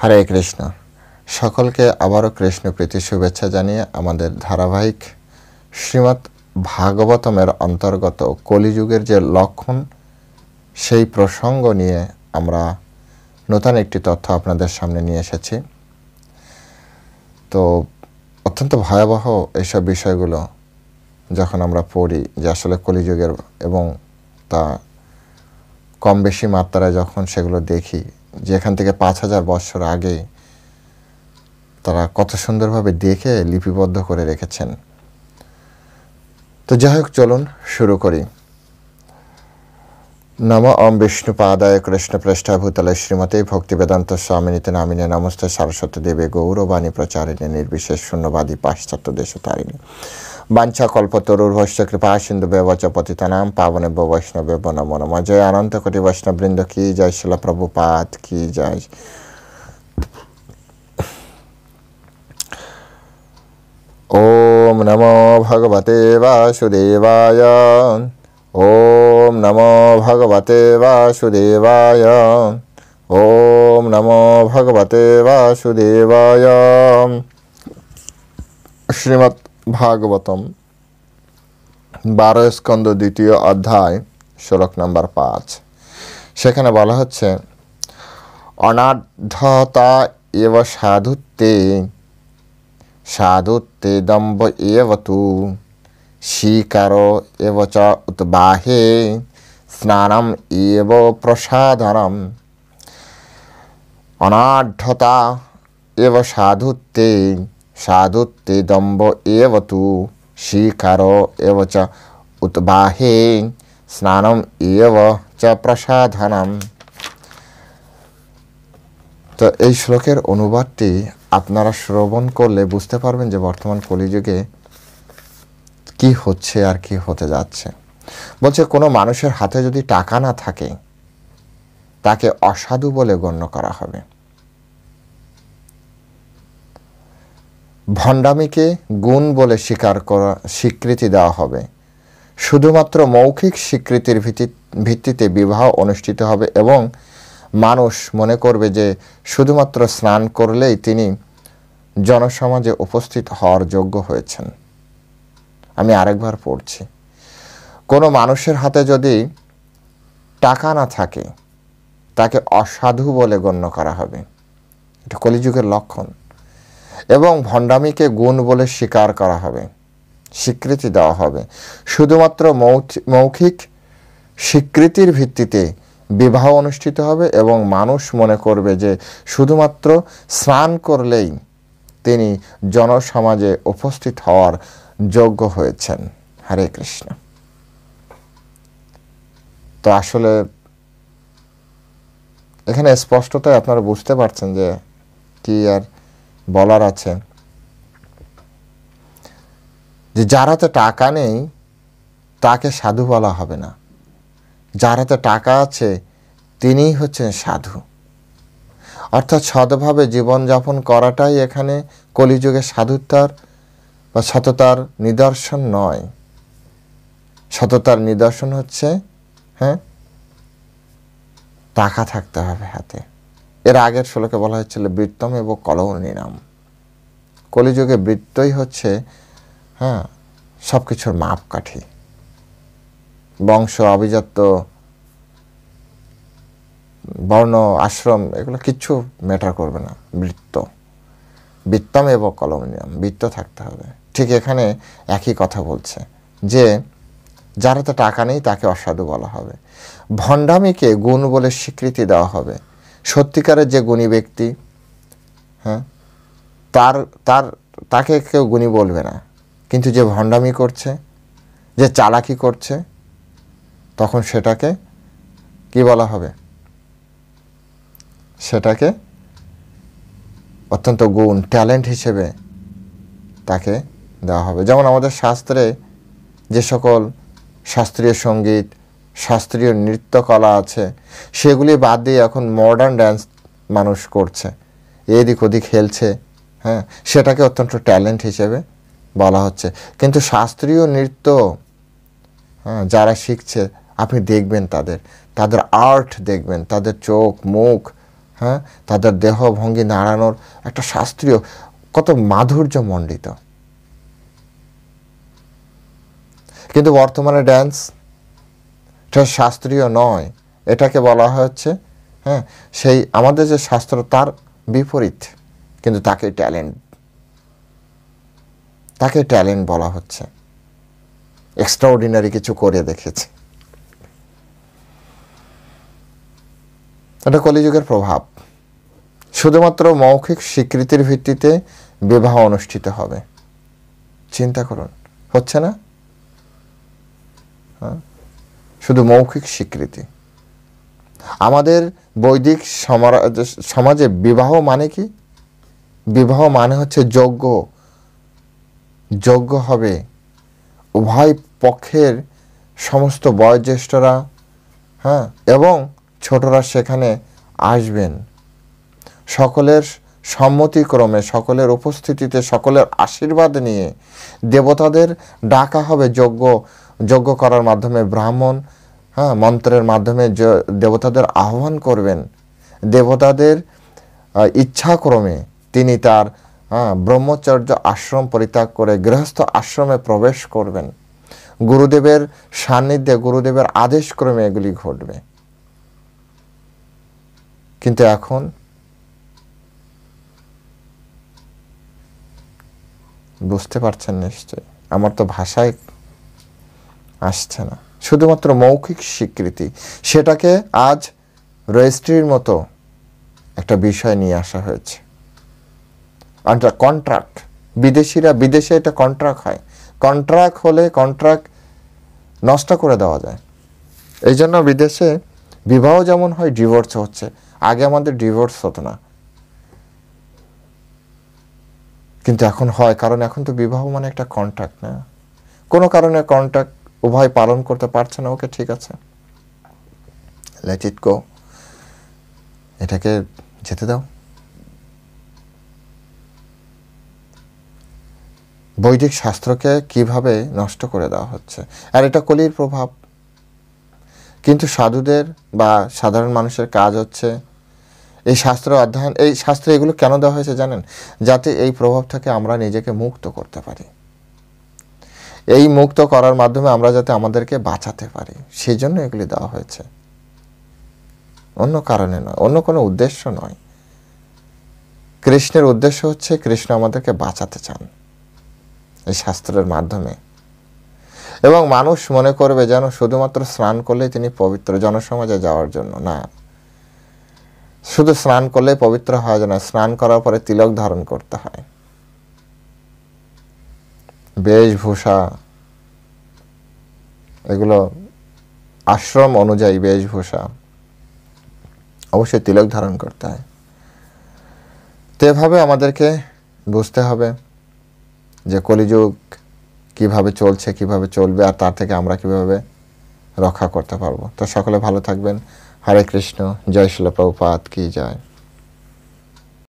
হরে কৃষ্ণ। সকলকে আবারও কৃষ্ণ প্রীতি শুভেচ্ছা জানিয়ে আমাদের ধারাবাহিক শ্রীমদ্ ভাগবতমের অন্তর্গত কলিযুগের যে লক্ষণ সেই প্রসঙ্গ নিয়ে আমরা নতুন একটি তথ্য আপনাদের সামনে নিয়ে এসেছি। তো অত্যন্ত ভয়াবহ এইসব বিষয়গুলো যখন আমরা পড়ি যে আসলে কলিযুগের এবং তা কম বেশি মাত্রায় যখন সেগুলো দেখি যেখান থেকে 5000 বছর আগে তারা কত সুন্দরভাবে দেখে লিপিবদ্ধ করে রেখেছেন। তো যাই হোক, চলুন শুরু করি। নমো ওম বিষ্ণুপাদায় কৃষ্ণপৃষ্ঠাভূতলে শ্রীমতে ভক্তিবেদান্ত স্বামিনীতে নামিনে নমস্তে সারস্বতী দেবে গৌরবাণী প্রচারিণী নির্বিশেষ শূন্যবাদী পাশ্চাত্য দেশতারিণী বাঞ্ছা কল্পতরুর্ভশ্চ কৃপা সিন্ধু ব্যবচ পতিতানাম পাবনেভ্যো বৈষ্ণবেভ্যো নমো নমঃ। জয় অনন্ত কোটি বৈষ্ণববৃন্দ কি জয়, শিল প্রভুপাদ কি জয়। ওম নমো ভগবতে বাসুদেবায়। ওম নমো ভগবতে বাসুদেবায়। ওম নমো ভগবতে বাসুদেবায়। শ্রীমদ্ ভাগবতম 12 স্কন্ধ 2য় অধ্যায় শ্লোক নম্বর 5। সেখানে বলা হচ্ছে অনাঢ্যতা এব সাধুত্বে সাধুত্বে দম্ভ এব তু স্বীকারো এব চ উদ্বাহে স্নানম এব প্রসাদনম। অনাঢ্যতা এব সাধুত্বে সাধুত্বে দম্ভ এব তু স্বীকারো এব চ উদ্বাহে স্নানম এব চ প্রসাদনম। তো এই শ্লোকের অনুবাদটি আপনারা শ্রবণ করলে বুঝতে পারবেন যে বর্তমান কলিযুগে কি হচ্ছে আর কি হতে যাচ্ছে। বলছে কোনো মানুষের হাতে যদি টাকা না থাকে তাকে অসাধু বলে গণ্য করা হবে। ভণ্ডামিকে গুণ বলে স্বীকৃতি দেওয়া হবে। শুধুমাত্র মৌখিক স্বীকৃতির ভিত্তিতে বিবাহ অনুষ্ঠিত হবে এবং মানুষ মনে করবে যে শুধুমাত্র স্নান করলেই তিনি জনসমাজে উপস্থিত হওয়ার যোগ্য হয়েছেন। আমি আরেকবার পড়ছি। কোনো মানুষের হাতে যদি টাকা না থাকে তাকে অসাধু বলে গণ্য করা হবে। এটা কলিযুগের লক্ষণ। এবং ভণ্ডামিকে গুণ বলে স্বীকার করা হবে, স্বীকৃতি দেওয়া হবে। শুধুমাত্র মৌখিক স্বীকৃতির ভিত্তিতে বিবাহ অনুষ্ঠিত হবে এবং মানুষ মনে করবে যে শুধুমাত্র স্নান করলেই তিনি জনসমাজে উপস্থিত হওয়ার যোগ্য হয়েছেন। হরে কৃষ্ণ। তো আসলে এখানে স্পষ্টতায় আপনারা বুঝতে পারছেন যে কি আর বলার আছে। যে যার হাতে টাকা নেই তাকে সাধু বলা হবে না, যার হাতে টাকা আছে তিনিই হচ্ছেন সাধু। অর্থাৎ সৎভাবে জীবনযাপন করাটাই এখানে কলিযুগে সাধুতার বা সততার নিদর্শন নয়। সততার নিদর্শন হচ্ছে টাকা থাকতে হবে হাতে। এর আগের শ্লোকে বলা হয়েছিল বৃত্তম এবং কলৌনিনাম। কলিযুগে বৃত্তই হচ্ছে সব কিছুর মাপকাঠি। বংশ, অভিজাত্য, বর্ণ, আশ্রম এগুলো কিচ্ছু ম্যাটার করবে না। বৃত্তম এবং কলৌনিনাম, বৃত্ত থাকতে হবে। ঠিক এখানে একই কথা বলছে যে যার হাতে টাকা নেই তাকে অসাধু বলা হবে। ভণ্ডামিকে গুণ বলে স্বীকৃতি দেওয়া হবে। সত্যিকারের যে গুণী ব্যক্তি তাকে কেউ গুণী বলবে না, কিন্তু যে ভণ্ডামি করছে, যে চালাকি করছে, তখন সেটাকে কি বলা হবে? সেটাকে অত্যন্ত গুণ, ট্যালেন্ট হিসেবে তাকে দেওয়া হবে। যেমন আমাদের শাস্ত্রে যে সকল শাস্ত্রীয় সঙ্গীত, শাস্ত্রীয় নৃত্যকলা আছে সেগুলি বাদ দিয়ে এখন মডার্ন ড্যান্স মানুষ করছে, এদিক ওদিক খেলছে, সেটাকে অত্যন্ত ট্যালেন্ট হিসেবে বলা হচ্ছে। কিন্তু শাস্ত্রীয় নৃত্য যারা শিখছে আপনি দেখবেন তাদের আর্ট দেখবেন, তাদের চোখ মুখ হ্যাঁ, তাদের দেহ ভঙ্গি নাড়ানোর একটা শাস্ত্রীয়, কত মাধুর্যমণ্ডিত। কিন্তু বর্তমানে ড্যান্স এটা শাস্ত্রীয় নয়, এটাকে বলা হচ্ছে হ্যাঁ সেই আমাদের যে শাস্ত্র তার বিপরীত, কিন্তু তাকে ট্যালেন্ট বলা হচ্ছে, এক্সট্রাঅর্ডিনারি কিছু করে দেখেছে। এটা কলিযুগের প্রভাব। শুধুমাত্র মৌখিক স্বীকৃতির ভিত্তিতে বিবাহ অনুষ্ঠিত হবে। চিন্তা করুন, হচ্ছে না? শুধু মৌখিক স্বীকৃতি। আমাদের বৈদিক সমাজে বিবাহ মানে কি? বিবাহ মানে হচ্ছে যোগ্য হবে। উভয় পক্ষের সমস্ত বয়োজ্যেষ্ঠরা হ্যাঁ এবং ছোটরা সেখানে আসবেন। সকলের সম্মতিক্রমে, সকলের উপস্থিতিতে, সকলের আশীর্বাদ নিয়ে দেবতাদের ডাকা হবে। যজ্ঞ করার মাধ্যমে ব্রাহ্মণ হ্যাঁ মন্ত্রের মাধ্যমে দেবতাদের আহ্বান করবেন। দেবতাদের ইচ্ছাক্রমে তিনি তার ব্রহ্মচর্য আশ্রম পরিত্যাগ করে গৃহস্থ আশ্রমে প্রবেশ করবেন। গুরুদেবের সান্নিধ্যে, গুরুদেবের আদেশক্রমে এগুলি ঘটবে। কিন্তু এখন বুঝতে পারছেন নিশ্চয়ই, আমার তো ভাষায় আসছে না। শুধুমাত্র মৌখিক স্বীকৃতি, সেটাকে আজ রেজিস্ট্রির মতো একটা বিষয় নিয়ে আসা হয়েছে। কন্ট্রাক্ট, বিদেশে এটা কন্ট্রাক্ট হয়। কন্ট্রাক্ট হলে কন্ট্রাক্ট নষ্ট করে দেওয়া যায়। এই জন্য বিদেশে বিবাহ যেমন হয়, ডিভোর্স হচ্ছে। আগে আমাদের ডিভোর্স হতো না, কিন্তু এখন হয়, কারণ এখন তো বিবাহ মানে একটা কন্ট্রাক্ট না। কোনো কারণে কন্ট্রাক্ট উভয় পালন করতে পারছে না, ওকে ঠিক আছে, লেট ইট গো, এটাকে যেতে দাও। বৈদিক শাস্ত্রকে কিভাবে নষ্ট করে দেওয়া হচ্ছে, আর এটা কলির প্রভাব। কিন্তু সাধুদের বা সাধারণ মানুষের কাজ হচ্ছে এই শাস্ত্র অধ্যয়ন। এই শাস্ত্রে এগুলো কেন দেওয়া হয়েছে জানেন? যাতে এই প্রভাব থেকে আমরা নিজেকে মুক্ত করতে পারি। এই মুক্ত করার মাধ্যমে আমরা যাতে আমাদেরকে বাঁচাতে পারি, সেই জন্য এগুলি দেওয়া হয়েছে, অন্য কারণে নয়, অন্য কোনো উদ্দেশ্য নয়। কৃষ্ণের উদ্দেশ্য হচ্ছে কৃষ্ণ আমাদেরকে বাঁচাতে চান এই শাস্ত্রের মাধ্যমে। এবং মানুষ মনে করবে যেন শুধুমাত্র স্নান করলেই তিনি পবিত্র, জনসমাজে যাওয়ার জন্য না। শুধু স্নান করলেই পবিত্র হওয়া যায় না, স্নান করার পরে তিলক ধারণ করতে হয়, বেশভূষা, এগুলো আশ্রম অনুযায়ী বেশভূষা, অবশ্যই তিলক ধারণ করতে হয়। তো এভাবে আমাদেরকে বুঝতে হবে যে কলিযুগ কিভাবে চলছে, কিভাবে চলবে, আর তার থেকে আমরা কিভাবে রক্ষা করতে পারবো। তো সকলে ভালো থাকবেন। হরে কৃষ্ণ। জয় শিল প্রভুপাদ কি জয়।